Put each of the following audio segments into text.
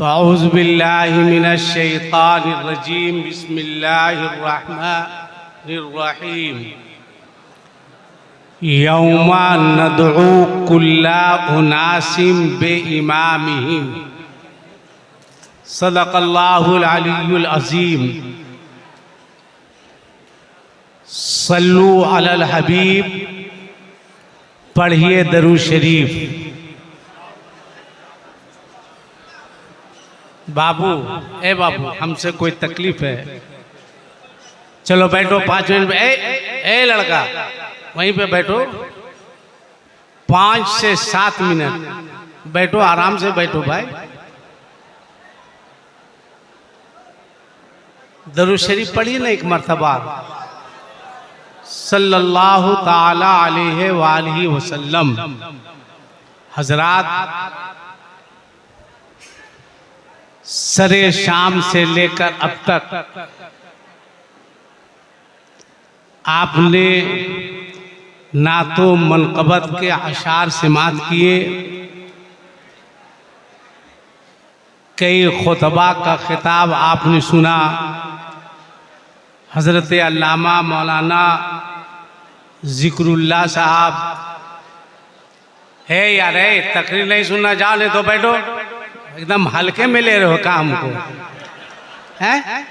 तो औज़ु बिल्लाहि मिनश शैतानिर रजीम बिस्मिल्लाहिर रहमानिर रहीम। यौमा नदउ कुल्ला उनासिम बेइमामिहिम। सदक़ल्लाहुल अलियुल अज़ीम। सल्लु अलल हबीब। पढ़िए दरूद शरीफ। बाबू, ए बाबू, हमसे कोई तकलीफ है? चलो बैठो 5 मिनट। ए लड़का, वहीं पे बैठो। 5 से 7 मिनट बैठो, आराम से बैठो भाई। दरूद शरीफ पढ़िए ना एक मर्तबा। सल्लल्लाहु ताला अलैहि वालिहि वसल्लम। हजरात, सरे शाम से लेकर अब तक आपने ना तो मनक़बत के अशार समात किए, कई खुतबा का खिताब आपने सुना। हज़रत अल्लामा मौलाना ज़िक्रुल्लाह साहब है यार, है तकरीर नहीं सुनना, जाओ नहीं तो बैठो। एकदम हल्के में ले रहे हो काम को, हैं?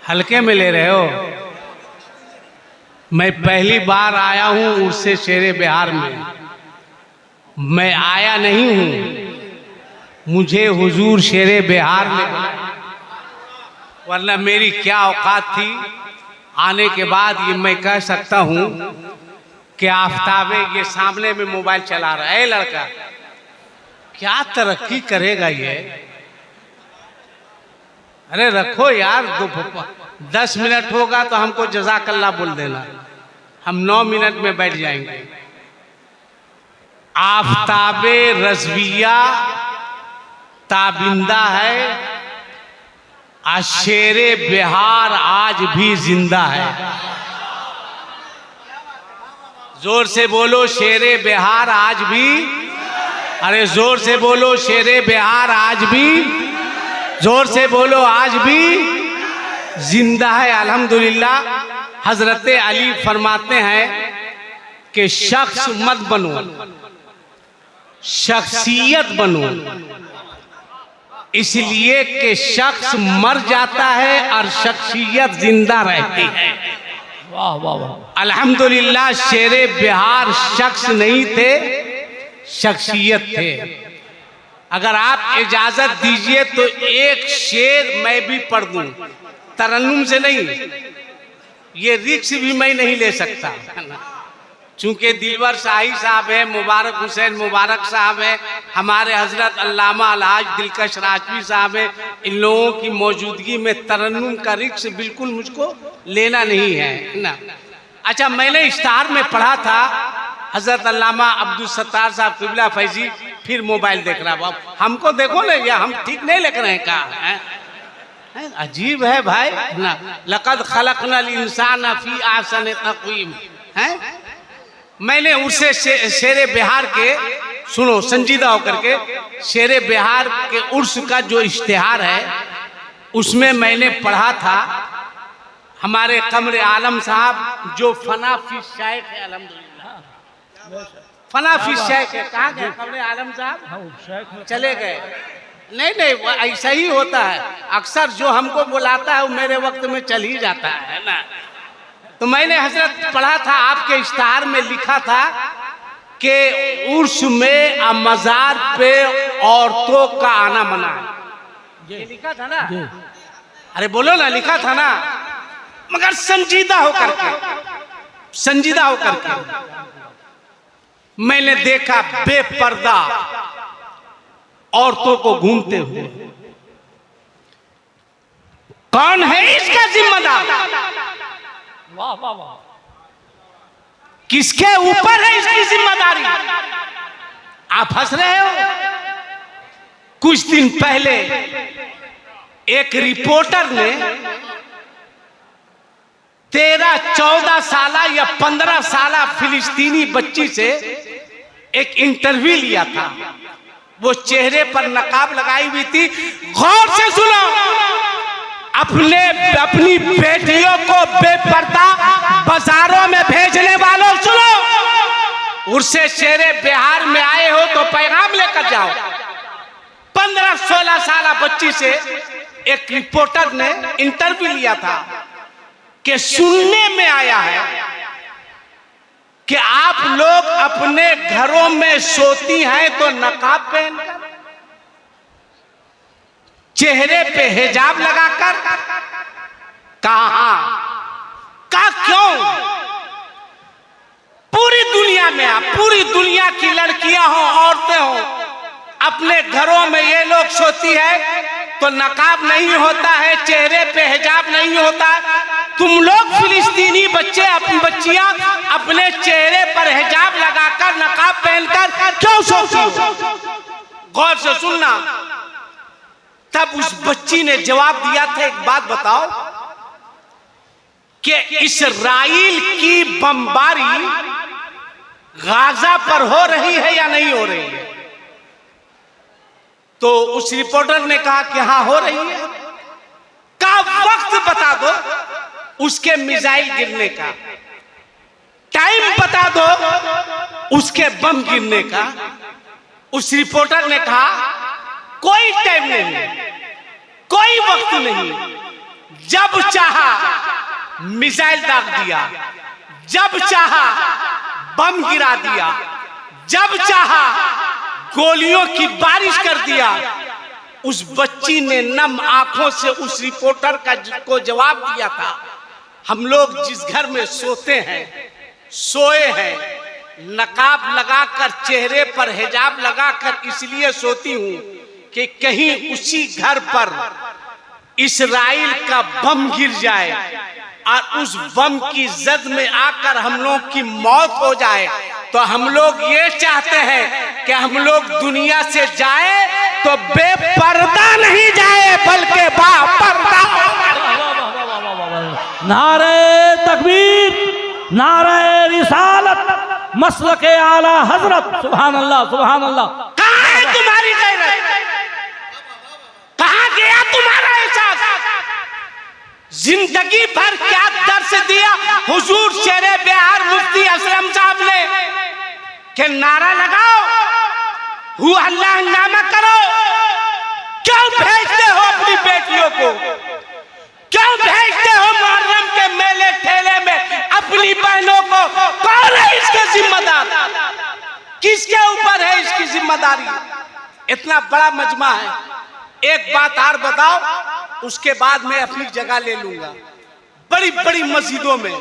हल्के में ले रहे हो। मैं पहली बार आया हूं उर्से शेरे बिहार में। मैं आया नहीं हूं, मुझे हुजूर शेरे बिहार ने बुलाया, वरना मेरी क्या औकात थी। आने के बाद ये मैं कह सकता हूं कि आफ्ताबे ये सामने में मोबाइल चला रहा है। लड़का क्या तरक्की करेगा ये? अरे रखो यार, 10 मिनट होगा तो हमको जज़ाकल्लाह बोल देना, हम 9 मिनट में बैठ जाएंगे। आफ्ताबे रज़विया ताबिंदा है, शेरे बिहार आज भी जिंदा है। जोर से बोलो, शेरे बिहार आज भी। अरे जोर से बोलो, शेरे बिहार आज भी। जोर से बोलो, आज भी जिंदा है अल्हम्दुलिल्लाह। हजरत अली फरमाते हैं कि शख्स मत बनो, शख्सियत बनो, इसलिए कि शख्स मर जाता है और शख्सियत जिंदा रहती है। वाह वाह वाह। अल्हम्दुलिल्लाह शेरे बिहार शख्स नहीं थे, शख्सियत थे। अगर आप इजाजत दीजिए तो एक शेर मैं भी पढ़ दूं, तरन्नुम से नहीं। ये रिक्स भी मैं नहीं ले सकता, चूंकि दिलवर शाही साहब है, मुबारक हुसैन मुबारक साहब है, हमारे हजरत अल्लामा अलहाज दिलकश राजवी साहब है। इन लोगों की मौजूदगी में तरन्नुम का रिक्स बिल्कुल मुझको लेना नहीं है ना। अच्छा, मैंने इश्तार में पढ़ा था हजरत अल्लामा अब्दुल सत्तार साहब क़िबला फैजी, फिर मोबाइल देख रहा। बाप हमको देखो ना, या हम ठीक नहीं लिख रहे हैं क्या? है अजीब है भाई ना। लक़द खलक़नल इंसान फी अहसन तक़वीम। हैं, मैंने उससे शेरे बिहार के, सुनो संजीदा होकर के, शेरे बिहार के उर्स का जो इश्तिहार है उसमें मैंने पढ़ा था। हमारे कमरे आलम साहब जो फना फी शाइख है, अल्हम्दुलिल्लाह फना फी शाइख है। कहाँ गए कमरे आलम साहब? चले गए। नहीं नहीं, ऐसा ही होता है अक्सर, जो हमको बुलाता है वो मेरे वक्त में चल ही जाता है ना। तो मैंने हजरत पढ़ा था, आपके इश्तिहार में लिखा था कि उर्स में मज़ार पे औरतों का आना मना है। ये लिखा था ना? अरे बोलो ना, लिखा था ना। मगर संजीदा होकर के, संजीदा होकर के मैंने देखा बेपर्दा औरतों को घूमते हुए। कौन है इसका जिम्मेदार? वाह वाह वाह। किसके ऊपर है इसकी जिम्मेदारी? आप हंस रहे हो। कुछ दिन पहले एक रिपोर्टर ने 13-14 साला या 15 साला फिलिस्तीनी बच्ची से एक इंटरव्यू लिया था। वो चेहरे पर नकाब लगाई हुई थी। गौर से सुनो, अपनी बेटियों को बेपर्दा बाजारों में भेजने वालों सुनो, उर्से शेरे बिहार में आए हो तो पैगाम लेकर जाओ। 15-16 साल बच्ची से एक रिपोर्टर ने इंटरव्यू लिया था कि सुनने में आया है कि आप लोग अपने घरों में सोती हैं तो नकाब पहनकर, चेहरे पे हिजाब लगाकर। कहा क्यों? पूरी दुनिया में आप, पूरी दुनिया की लड़कियां हो, औरतें हो, अपने घरों में ये लोग सोती है तो नकाब नहीं होता है, चेहरे पे हिजाब नहीं होता। तुम लोग फिलिस्तीनी बच्चियां अपने चेहरे पर हिजाब लगाकर नकाब पहनकर क्यों सोती हो? गौर से सुनना। तब उस बच्ची ने जवाब दिया था, एक बात बताओ कि इस्राइल की बमबारी गाजा पर हो रही है या नहीं हो रही है? तो उस रिपोर्टर ने कहा कि हाँ हो रही है। का वक्त बता दो उसके मिसाइल गिरने का, टाइम बता दो उसके बम गिरने का। उस रिपोर्टर ने कहा कोई टाइम नहीं, कोई वक्त नहीं, जब चाहा मिसाइल दाग दिया, जब चाहा बम गिरा दिया, जब चाहा गोलियों की बारिश कर दिया। उस बच्ची ने नम आंखों से उस रिपोर्टर को जवाब दिया था, हम लोग जिस घर में सोते हैं, सोए हैं, नकाब लगाकर, चेहरे पर हिजाब लगाकर इसलिए सोती हूं कि कहीं उसी घर पर इस्राइल का बम गिर जाए और उस बम की जद में आकर हम लोग की मौत हो जाए। तो हम लोग ये चाहते हैं कि हम लोग दुनिया से जाए तो बेपर्दा नहीं जाए बल्कि बापर्दा। नारे तकबीर, नारे रिसालत, मसलके आला हजरत। सुभान अल्लाह, सुभान अल्लाह। कहाँ है तुम्हारी गैरत? कहाँ गया तुम्हारा एहसास? जिंदगी भर क्या दर्श दिया हुजूर शेरे बिहार मुफ्ती असलम साहब ने कि नारा लगाओ, हु अल्लाह नामा करो। क्यों भेजते हो अपनी बेटियों को? क्यों भेजते हो मुहर्रम के मेले ठेले में अपनी बहनों को? कौन है इसके जिम्मेदार? किसके ऊपर है इसकी जिम्मेदारी? इतना बड़ा मजमा है। एक बात और बताओ, उसके बाद मैं अपनी जगह ले लूंगा। बड़ी बड़ी मस्जिदों में,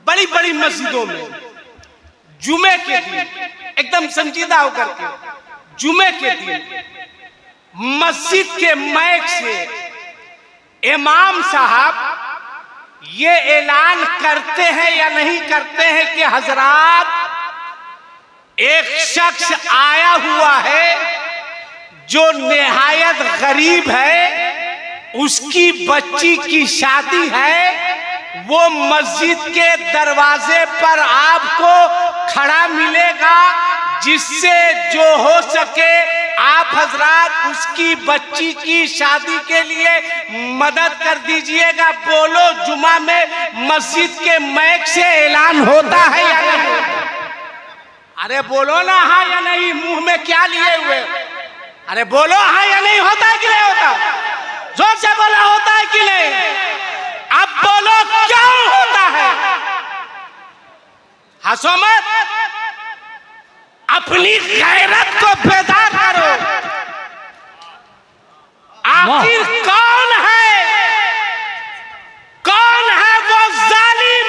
बड़ी बड़ी मस्जिदों में जुमे के दिन, एकदम संजीदा होकर के, जुमे के दिन मस्जिद के माइक से इमाम साहब ये ऐलान करते हैं या नहीं करते हैं कि हजरात, एक शख्स आया हुआ है जो निहायत गरीब है, उसकी बच्ची की शादी है, वो मस्जिद के दरवाजे पर आपको खड़ा मिलेगा, जिससे जो हो सके आप हजरात उसकी बच्ची की शादी के लिए मदद कर दीजिएगा। बोलो, जुमा में मस्जिद के माइक से ऐलान होता है या नहीं? अरे बोलो ना हाँ या नहीं, मुंह में क्या लिए हुए? अरे बोलो हाँ या नहीं, होता है कि नहीं होता? जोर से बोला, होता है कि नहीं? अब बोलो क्यों होता है? हंसो मत, अपनी गैरत को बेदार करो। आखिर कौन है वो जालिम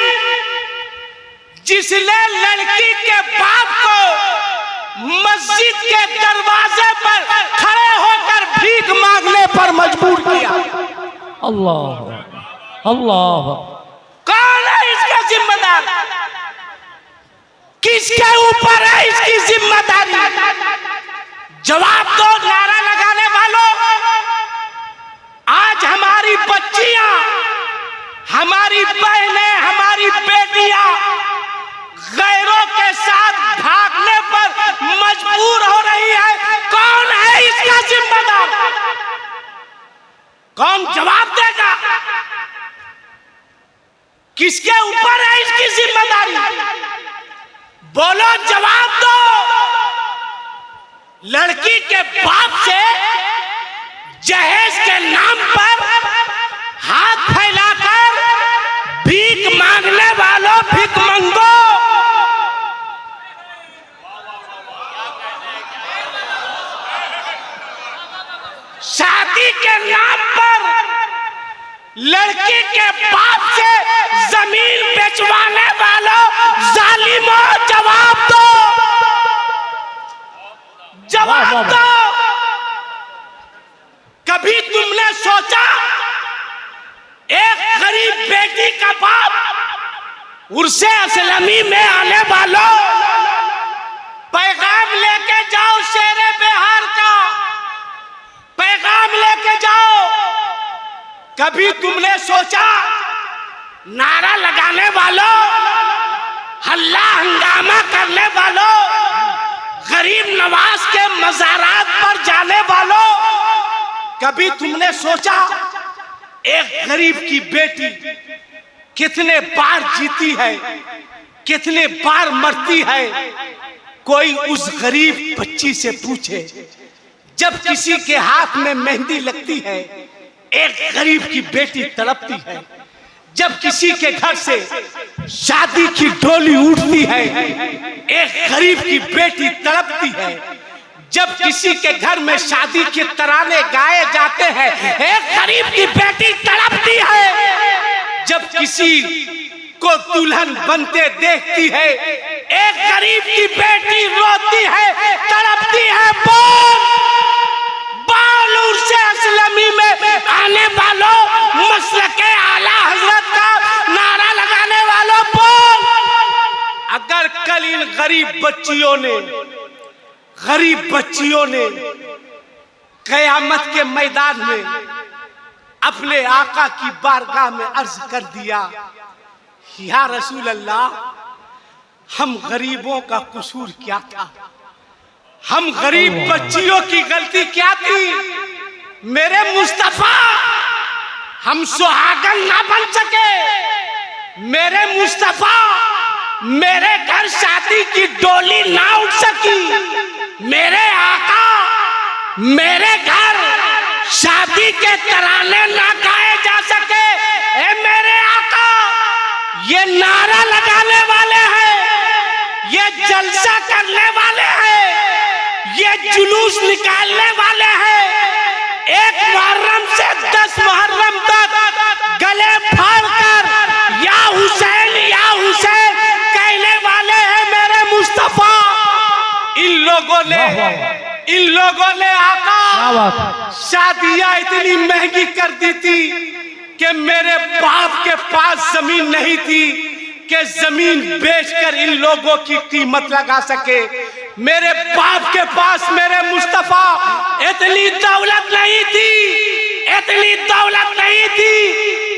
जिसने लड़की के बाप को मस्जिद के दरवाजे पर खड़े होकर भीख मांगने पर मजबूर किया? अल्लाह अल्लाह। कौन है इसका जिम्मेदार? किसके ऊपर है इसकी जिम्मेदारी? जवाब दो नारा लगाने वालों। आज हमारी बच्चियां, हमारी बहनें, हमारी बेटियां गैरों के साथ भागने पर मजबूर हो रही है। किसके ऊपर है इसकी जिम्मेदारी? बोलो, जवाब दो। लड़की के बाप से जहेज के नाम पर हाथ फैलाकर भीख मांगने वालों, भीख मंगो। शादी के नाम पर लड़की के बाप से जमीन बेचवाने वालों, जालिमों, जवाब दो, जवाब दो। कभी तुमने सोचा एक गरीब बेटी का बाप उर्से असलमी में आने वालों, पैगाम लेके जाओ शेरे बिहार का, पैगाम लेके जाओ। कभी तुमने सोचा नारा लगाने वालों, हल्ला हंगामा करने वालों, गरीब नवाज के मज़ारात पर जाने वालों, कभी तुमने सोचा एक गरीब की बेटी कितने बार जीती है, कितने बार मरती है? कोई उस गरीब बच्ची से पूछे, जब किसी के हाथ में मेहंदी लगती है एक गरीब की बेटी तड़पती है, जब किसी के घर से शादी की डोली उठती है एक गरीब की बेटी तड़पती है, जब किसी के घर में शादी के तराने गाए जाते हैं एक गरीब की बेटी तड़पती है, जब किसी को दुल्हन बनते देखती है एक गरीब की बेटी रोती है, तड़पती है। बालूर से असलमी में आने वालों, मसलके आला हजरत का नारा लगाने वालों, बोल। अगर कल इन गरीब बच्चियों ने क़यामत के मैदान में अपने आका की बारगाह में अर्ज कर दिया, या रसूल अल्लाह, हम गरीबों का कसूर क्या था, हम गरीब बच्चियों की गलती क्या थी? मेरे मुस्तफा, हम सुहागन ना बन सके, मेरे मुस्तफा, मेरे घर शादी की डोली ना उठ सकी, मेरे आका, मेरे घर शादी के तराने ना गाए जा सके। ए मेरे आका, ये नारा लगाने वाले हैं, ये जलसा करने वाले हैं, ये जुलूस निकालने वाले हैं, 1 मुहर्रम से 10 मुहर्रम तक गले फाड़कर या हुसैन कहने वाले हैं मेरे मुस्तफा। इन लोगों ने आका शादियां इतनी महंगी कर दी थी कि मेरे बाप के पास जमीन नहीं थी कि जमीन बेचकर इन लोगों की कीमत लगा सके। मेरे बाप के पास, मेरे मुस्तफा, इतनी दौलत नहीं थी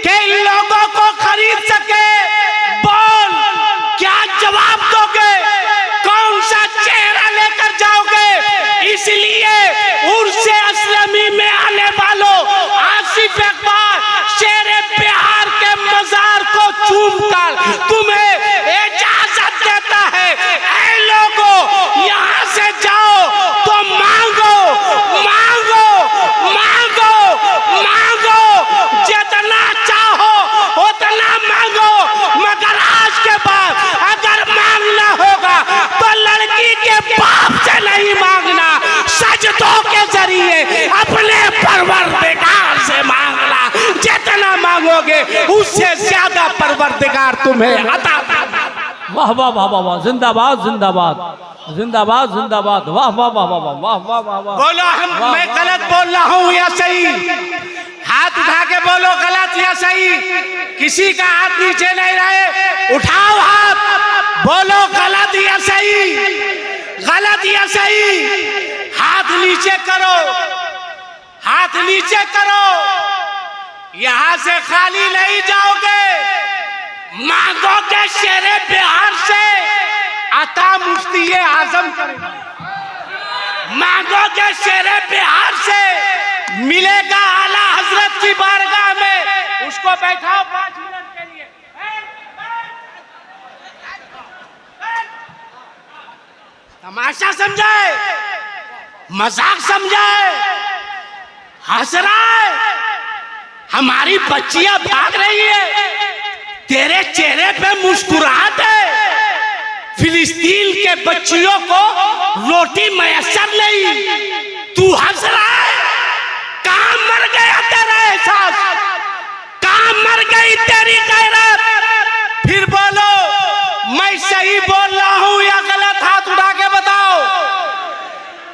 कि इन लोगों को खरीद सके। बोल, क्या जवाब दोगे? कौन सा चेहरा लेकर जाओगे? इसलिए उर्से असलमी में आने वालों, आसिफ इकबाल शेरे बिहार के मजार को चूमकर तुम्हें इजाजत देता है, ऐ लोगों, यहाँ से जाओ तो मांगो, मांगो, मांगो, मांगो, जितना चाहो उतना मांगो, मगर आज के बाद अगर मांगना होगा तो लड़की के बाप से नहीं मांगना, सजदों के जरिए अपने परवरदिगार से मांगना। जितना मांगोगे उससे ज्यादा परवरदिगार तुम्हें अता करेगा। वाह वाह वाह वाह वाह, जिंदाबाद जिंदाबाद जिंदाबाद जिंदाबाद, वाह वाह वाह वाह वाह वाह वाह वाह। बोलो, मैं गलत बोल रहा हूँ या सही? हाथ उठा के बोलो, गलत या सही? किसी का हाथ नीचे नहीं रहे, उठाओ हाथ, बोलो गलत या सही, गलत या सही? हाथ नीचे करो, हाथ नीचे करो, यहां से खाली नहीं जाओगे, मांगोगे शेरे बिहार से अता मुफ्ती आजम करेगा, मांगोगे शेरे बिहार से मिलेगा आला हजरत की बारगाह में। उसको बैठाओ 5 मिनट के लिए। तमाशा समझाए, मजाक समझाए, हंस रहा है, हमारी बच्चियां भाग रही है, तेरे चेहरे पे मुस्कुराहट है, फिलिस्तीन के बच्चियों को रोटी मयसर नहीं, तू हंस रहा है। कहां मर गया तेरा एहसास, कहां मर गई तेरी गैरत? फिर बोलो मैं सही बोल रहा हूं या गलत? हाथ उठा के बताओ।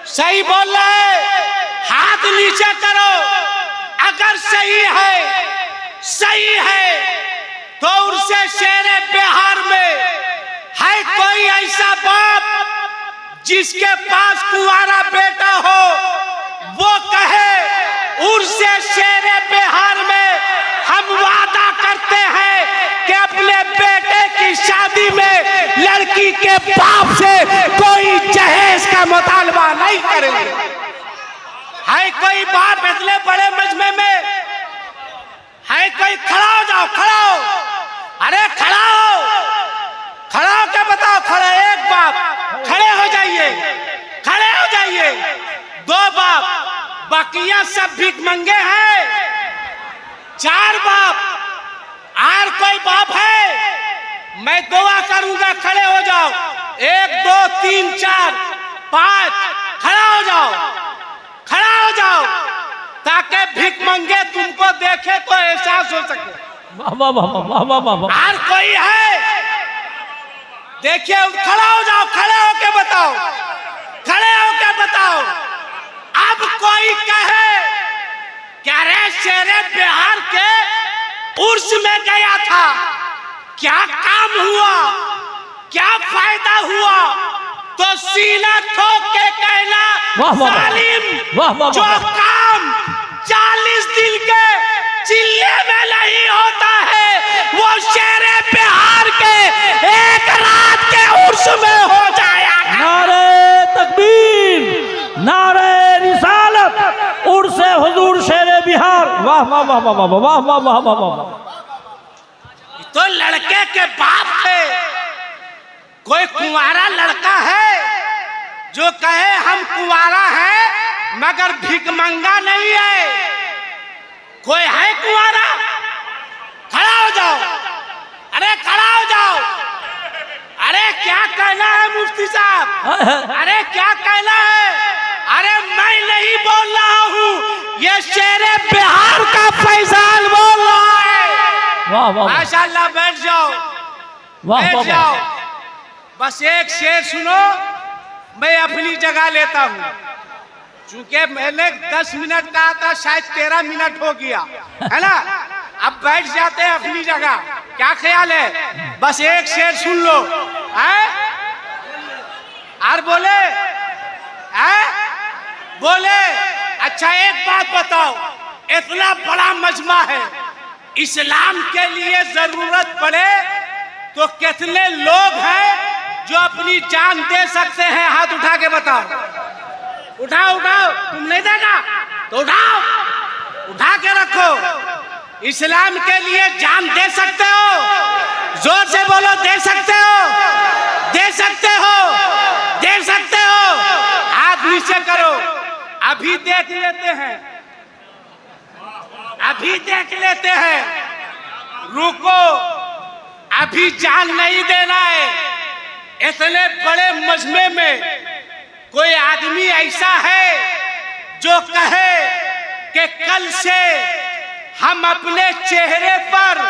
सही बोल रहा है, हाथ नीचे करो। अगर सही है तो उनसे शेरे बिहार में है कोई ऐसा बाप जिसके पास कुंवारा बेटा हो, वो कहे उनसे शेरे बिहार में हम वादा करते हैं कि अपने बेटे की शादी में लड़की के बाप से कोई जहेज का मुतालबा नहीं करेंगे। है कोई बाप इतने बड़े मजमे में? है कोई? खड़ा हो जाओ, खड़ा हो, अरे खड़ा हो, खड़ा हो के बताओ। खड़े एक बाप, खड़े हो जाइए, खड़े हो जाइए। दो बाप, बाकियां सब भीख मंगे हैं। चार बाप, और कोई बाप है? मैं दुआ करूंगा, खड़े हो जाओ। 1 2 3 4 5, खड़ा हो जाओ, खड़ा हो जाओ, ताकि भीख मंगे तुमको देखे तो एहसास हो सके। वाह वाह वाह वाह वाह वाह वाह। और कोई है? देखिए, खड़ा हो जाओ, खड़े होके बताओ, खड़े होके बताओ। अब कोई कहे क्या रे शेरे बिहार के उर्स में गया था, क्या काम हुआ, क्या फायदा हुआ? तो सीना ठोक के कहना, जालिम, जो काम 40 दिन के चिल्ले में नहीं होता है, वो शेरे बिहार के एक रात के उर्स में हो जाया। नारे तकबीर, नारे रिसालत, उर्स हुजूर शेरे बिहार। वाह वाह वाह वाह वाह वाह वाह वाह वाह वाह। तो लड़के के बाप थे। कोई कुंवारा लड़का है जो कहे हम कुंवारा है मगर भिखमंगा नहीं है? कोई है कुंवारा? खड़ा हो जाओ, अरे खड़ा हो जाओ। अरे क्या कहना है मुफ्ती साहब? अरे क्या कहना है? अरे मैं नहीं बोल रहा हूँ, ये शेरे बिहार का फैजाल बोल रहा है। वाह वाह माशाल्लाह, बैठ जाओ, बैठ जाओ। बस एक शेर सुनो, मैं अपनी जगह लेता हूँ। चूंकि मैंने 10 मिनट कहा था, शायद 13 मिनट हो गया है ना। अब बैठ जाते हैं अपनी जगह, क्या ख्याल है? बस एक शेर सुन लो, है? और बोले, है? बोले। अच्छा एक बात बताओ, इतना बड़ा मजमा है, इस्लाम के लिए जरूरत पड़े तो कितने लोग हैं जो अपनी जान दे सकते हैं? हाथ उठा के बताओ। उठाओ उठाओ, तुम नहीं देगा तो उठाओ, उठा के रखो। इस्लाम के लिए जान दे सकते हो? जोर से बोलो, दे सकते हो, दे सकते हो, दे सकते हो। हाथ नीचे करो। अभी देख लेते हैं, अभी देख लेते हैं। रुको, अभी जान नहीं देना है। इतने बड़े मजमे में कोई आदमी ऐसा है जो कहे कि कल से हम अपने चेहरे पर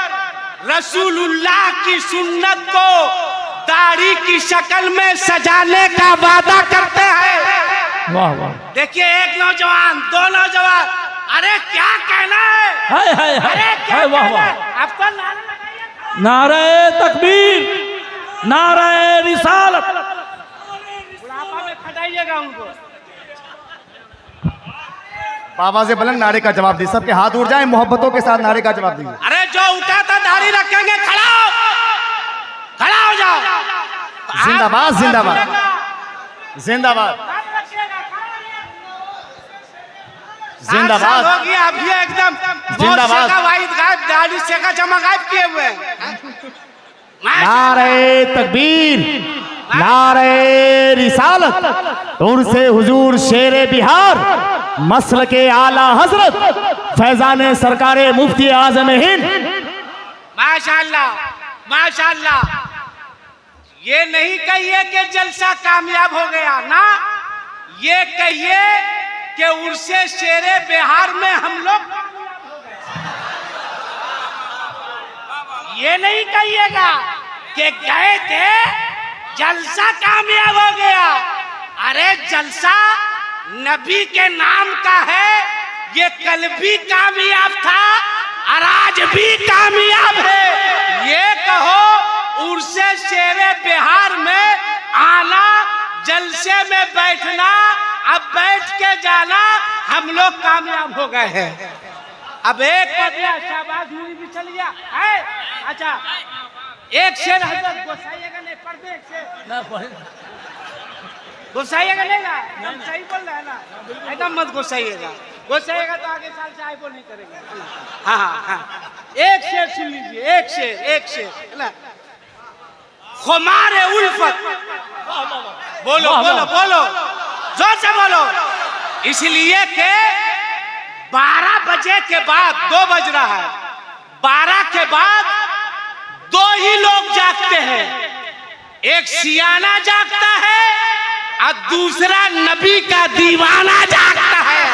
रसूलुल्लाह की सुन्नत को दाढ़ी की शक्ल में सजाने का वादा करते हैं। वाह वाह। देखिए, एक नौजवान, दो नौजवान, अरे क्या कहना है? हाय हाय अरे क्या हाय, वाह कहना वाह। है? आपका नारा लगाइए। नारे तकबीर, नारे रिसालत। बुढ़ापा में खटाइएगा उनको। बाबा से बुलंद नारे का जवाब दी, सबके हाथ उठ जाए, मोहब्बतों के साथ नारे का जवाब दीजिए। अरे जो उठा था दाढ़ी रखेंगे, खड़ा हो, खड़ा हो जाओ। जिंदाबाद, जिंदाबाद, जिंदाबाद, जिंदाबाद। हो गया अभी एकदम जिंदाबाद। का वाइद गायब, दाढ़ी से का जमा गायब किए हुए हैं। नारे तकबीर, नारे रिसालत उर्से हुजूर शेरे बिहार मसल के आला हजरत फैजान सरकारे मुफ्ती आजम हिंद। माशाल्लाह माशाल्लाह। ये नहीं कहिए कि जलसा कामयाब हो गया ना, ये कहिए कि उर्से शेरे बिहार में हम लोग ये नहीं कहिएगा कि गए थे जलसा कामयाब हो गया। अरे जलसा नबी के नाम का है, ये कल भी कामयाब था और आज भी कामयाब है। ये कहो उर्से शेरे बिहार में आना, जलसे में बैठना, अब बैठ के जाना, हम लोग कामयाब हो गए हैं। अब एक बदला शाबाश नूरी भी चल गया है। अच्छा एक शेर हजरत गोसाइएगा नहीं, पढ़ दे एक शेर। गोसाइएगा नहीं ना, हम सही बोल रहे हैं ना, एकदम मत गोसाइएगा। गोसाइएगा तो आगे साल से आईफोन नहीं करेंगे। हाँ हाँ हाँ, एक शेर सुन लीजिए, एक शेर ना। खुमारे उल्फत, बोलो बोलो बोलो, जोर से बोलो। इसलिए कि 12 बजे के बाद 2 बज रहा है, 12 के बाद 2 ही लोग जागते हैं, एक सियाना जागता है और दूसरा नबी का दीवाना जागता है।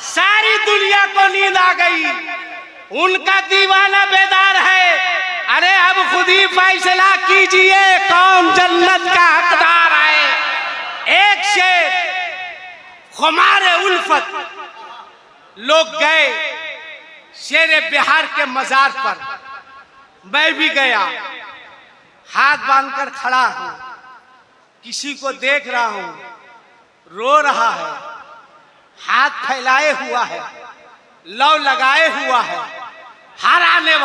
सारी दुनिया को नींद आ गई, उनका दीवाना बेदार है। अरे अब खुद ही फैसला कीजिए कौन जन्नत का हकदार है। एक शेर खुमारे उल्फत, लोग गए शेरे बिहार के मजार पर, मैं भी गया, हाथ बांधकर खड़ा हूं, किसी को देख रहा हूं, रो रहा है, हाथ फैलाए हुआ है, लौ लगाए हुआ है, हर आने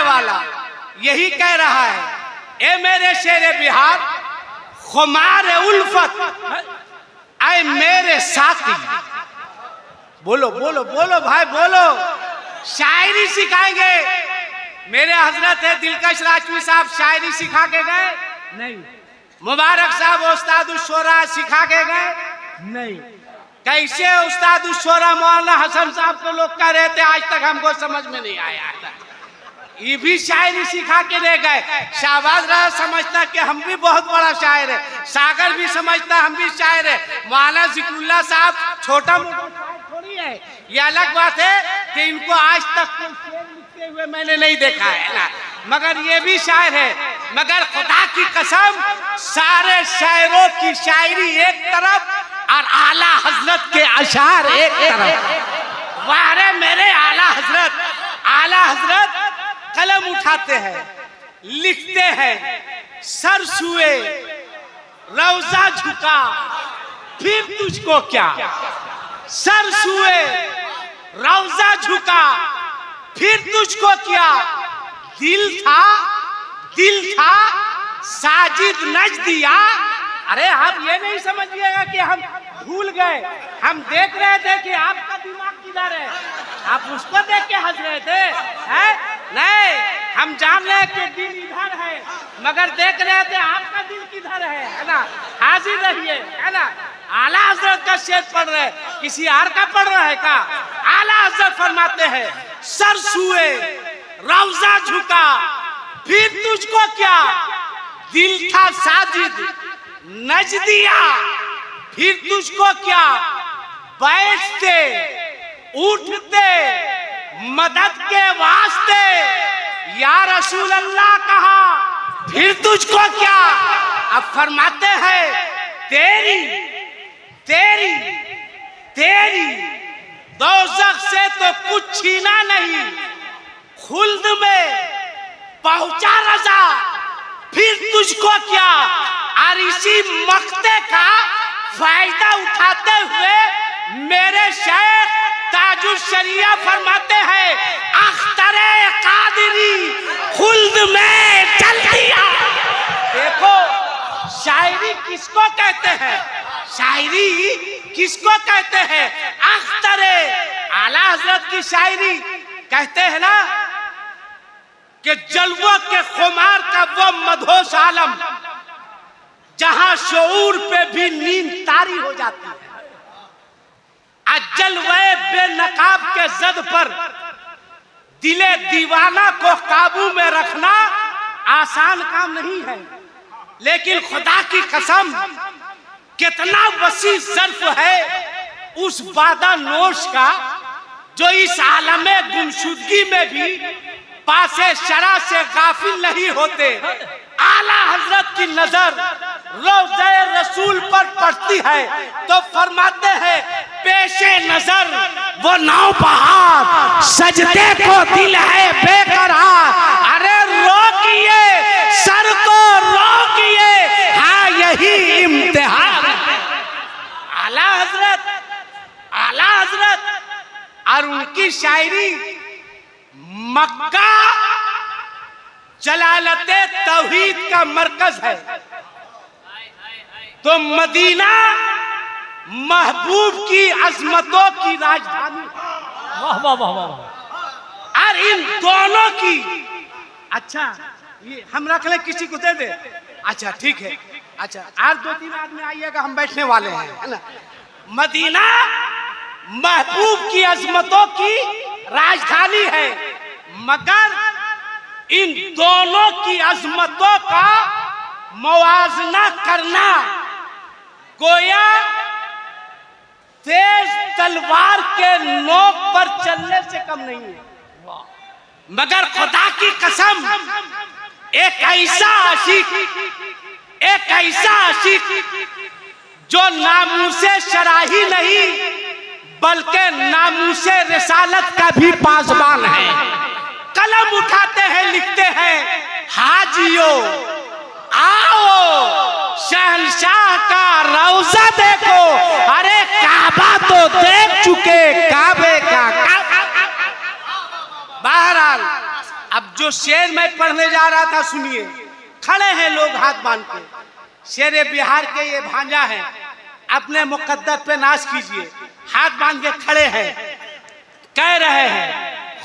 वाला यही कह रहा है, ए मेरे शेरे बिहार खुमारे उल्फत, ऐ मेरे साथी। बोलो बोलो बोलो भाई बोलो, शायरी सिखाएंगे। मेरे हजरत है दिलकश राजवी साहब शायरी सिखा के गए नहीं, मुबारक साहब उस्ताद उस-शोरा सिखा के गए नहीं। कैसे उस्ताद उस-शोरा मौलाना हसन साहब को लोग कह रहे थे, आज तक हमको समझ में नहीं आया। ये भी शायरी सिखा के दे गए। शाहबाज रहा समझता कि हम भी बहुत बड़ा शायर है, सागर भी समझता हम भी शायर है, मौलाना जिक्रुल्लाह साहब छोटा मोटा शायर थोड़ी है। ये अलग बात है कि इनको आज तक कोई शेर लिखते हुए मैंने नहीं देखा है ना, मगर ये भी शायर है। मगर खुदा की कसम, सारे शायरों की शायरी एक तरफ और आला हजरत के अशार एक तरफ। वारे मेरे आला हजरत कलम उठाते हैं, लिखते हैं, सर छुए रौजा झुका फिर तुझको क्या, सर छुए रौजा झुका फिर तुझको क्या, दिल था साजिद नच दिया। अरे आप ये नहीं समझिएगा कि हम भूल गए, हम देख रहे थे कि आपका दिमाग किधर है, आप उसको देख के हंस रहे थे, हैं? नहीं, हम जान रहे कि दिल इधर है, मगर देख रहे थे आपका दिल किधर है ना। हाजिर रहिए, है ना। आला हजरत का शेर पढ़ रहे, किसी और का पढ़ रहा है का? आला हजरत फरमाते हैं, सर छुए रौजा झुका फिर तुझको क्या, दिल था साजिद नच दिया फिर तुझको क्या, बैठते उठते मदद के वास्ते या रसूल अल्लाह कहा फिर तुझको क्या। अब फरमाते हैं तेरी तेरी तेरी दोज़ख से तो कुछ छीना नहीं, खुल्द में पहुंचा रजा फिर तुझको क्या। और इसी मक्ते का फायदा उठाते हुए मेरे शेख ताजुल शरिया फरमाते हैं, अख्तरे कादिरी खुल्द में चल दिया। देखो शायरी किसको कहते हैं, शायरी किसको कहते हैं? अख्तरे आला हजरत की शायरी कहते हैं ना कि जलवों के खुमार का वो मदहोश आलम जहां शऊर पे भी नींद तारी हो जाती है। आज जलवे बेनकाब के जद पर दिले दीवाना को काबू में रखना आसान काम नहीं है, लेकिन खुदा की कसम कितना वसी ज़र्फ है उस बादा नोश का जो इस आलमे गुमशुदगी में भी पासे शरा से गाफिल नहीं होते। आला हजरत की नजर रोज़े रसूल पर पड़ती है तो फरमाते हैं पेशे नजर वो नौबहार सजदे को दिल है बेकरार। अरे रोकिए सर को रोकिए, हाँ यही इम्तिहान। आला हजरत और उनकी शायरी मक्का जलालते तौहीद का मरकज है तो मदीना महबूब की अजमतों की राजधानी। वाह वाह वाह वाह। और इन दोनों की अच्छा ये हम रख ले, किसी को दे दे। अच्छा ठीक है, अच्छा आज 2-3 आदमी आइएगा, हम बैठने वाले हैं, है ना। मदीना महबूब की अजमतों की राजधानी है, मगर इन दोनों की अजमतों का मुआवजा करना गोया तेज तलवार के नोक पर चलने से कम नहीं है। मगर खुदा की कसम एक ऐसा आशिक जो नामूसे शराही नहीं बल्कि नामूसे रिसालत का भी पासबान है, कलम उठाते हैं लिखते हैं हाजियो आओ शहंशाह का रौजा देखो। अरे काबा तो देख चुके, काबे का बहरहाल अब जो शेर मैं पढ़ने जा रहा था सुनिए। खड़े हैं लोग हाथ बांध के, शेर बिहार के ये भांजा है, अपने मुकद्दर पे नाश कीजिए। हाथ बांध के खड़े हैं, कह रहे हैं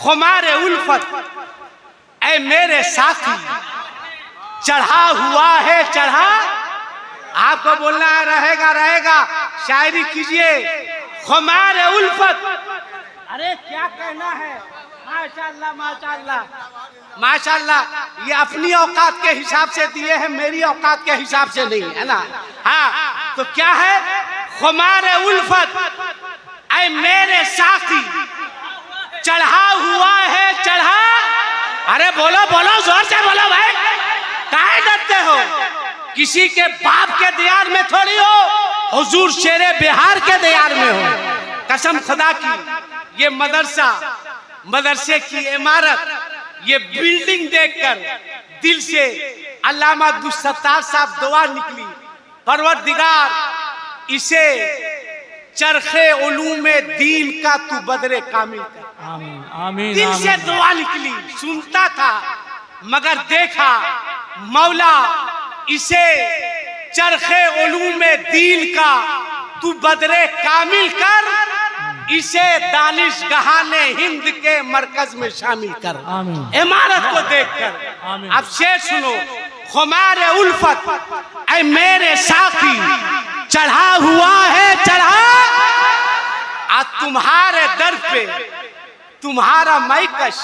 खुमार उल्फत ऐ मेरे साथी चढ़ा हुआ है चढ़ा। आपको बोलना है रहेगा रहेगा, शायरी कीजिए। खुमार उल्फत, अरे क्या कहना है, माशाअल्लाह माशाअल्लाह माशाअल्लाह। ये अपनी औकात के हिसाब से दिए हैं, मेरी औकात के हिसाब से नहीं, है ना। हाँ तो क्या है, खुमार उल्फत ऐ मेरे साथी चढ़ा हुआ है चढ़ा। अरे बोलो बोलो, जोर से बोलो भाई, काहे डरते हो? किसी के बाप के दियार में थोड़ी हो, हुजूर शेरे बिहार के दियार में हो। कसम खुदा की ये मदरसे की इमारत, ये बिल्डिंग देखकर दिल से अल्लामा अब्दुल-सत्तार साहब दुआ निकली, परवरदिगार इसे चरखे उलूमे दीन का तू बदरे कामिल कर। आमीन आमीन। दिल से दुआ निकली, सुनता था मगर देखा मौला इसे चरखे उलूमे दीन का तू बदरे कामिल कर, इसे दानिशगाहाने हिंद के मरकज में शामिल कर। आमीन। इमारत को देखकर आमीन। अब शेर सुनो। खुमार उल्फत ऐ मेरे साथी चढ़ा हुआ है चढ़ा। आज तुम्हारे दर पे तुम्हारा मैकश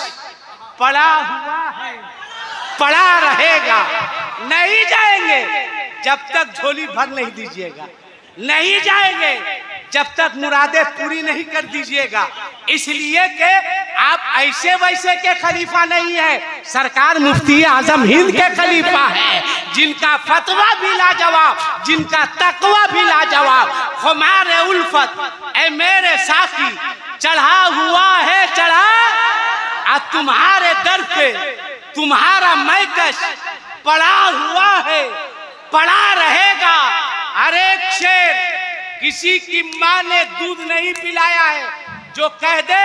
पड़ा हुआ है, पड़ा रहेगा। नहीं जाएंगे जब तक झोली भर नहीं दीजिएगा, नहीं जाएंगे जब तक मुरादें पूरी नहीं कर दीजिएगा। इसलिए कि आप ऐसे वैसे के खलीफा नहीं है, सरकार मुफ्ती आजम हिंद के खलीफा है, जिनका फतवा भी लाजवाब, जिनका तकवा भी लाजवाब। खुमार उल्फत ऐ मेरे साथी चढ़ा हुआ है चढ़ा। आज तुम्हारे दर पे तुम्हारा मैकश पड़ा हुआ है, पड़ा रहेगा। अरे शेर किसी की माँ ने दूध नहीं पिलाया है, जो कह दे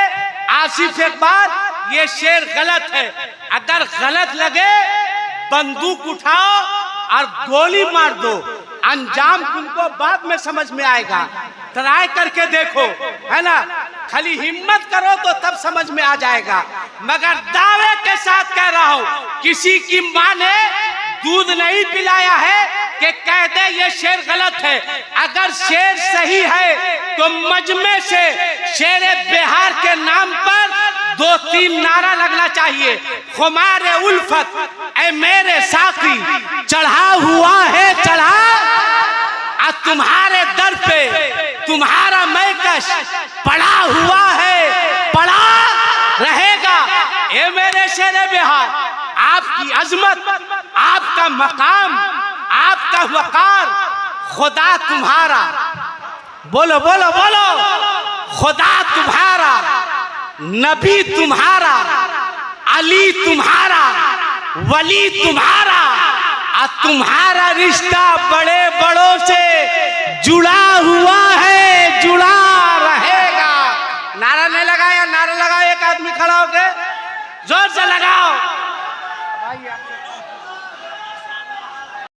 आसिफ इकबाल ये शेर गलत है, अगर गलत लगे बंदूक उठाओ और गोली मार दो, अंजाम तुमको बाद में समझ में आएगा। ट्राई करके देखो, है ना। खाली हिम्मत करो तो तब समझ में आ जाएगा। मगर दावे के साथ कह रहा हूं, किसी की मां ने दूध नहीं पिलाया है कि कह दे ये शेर गलत है। अगर शेर सही है तो मजमे से शेर बिहार के नाम पर 2-3 नारा लगना चाहिए। खुमार उल्फत ऐ मेरे साथी चढ़ा हुआ है चढ़ा, तुम्हारे दर पे तुम्हारा मैकश पड़ा हुआ है पड़ा रहेगा। ए मेरे शेर बिहार, आपकी अजमत, आपका मकाम, आपका वकार, खुदा तुम्हारा, बोलो बोलो बोलो, खुदा तुम्हारा, नबी तुम्हारा, अली तुम्हारा, वली तुम्हारा, और तुम्हारा रिश्ता बड़े बड़ों से जुड़ा हुआ है, जुड़ा रहेगा। नारा नहीं लगाया, नारा लगाया एक आदमी खड़ा होके जोर से